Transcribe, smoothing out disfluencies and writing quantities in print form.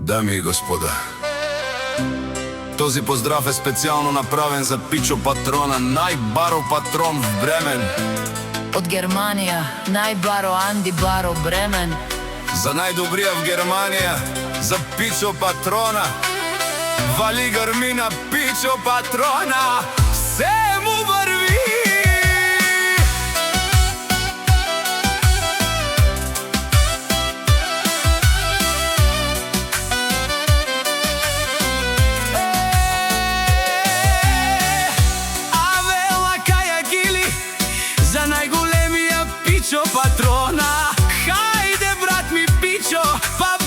Дами и господа, този поздрав е специално направен за Пичо Патрона, најбаро патрон в Бремен. Од Германија, најбаро Анди Баро Бремен. За најдобрија в Германија, за Пичо Патрона. Вали грмина Пичо Патрона, се му върви. За најголемија Пичо Патрона. Хајде брат ми Пичо, па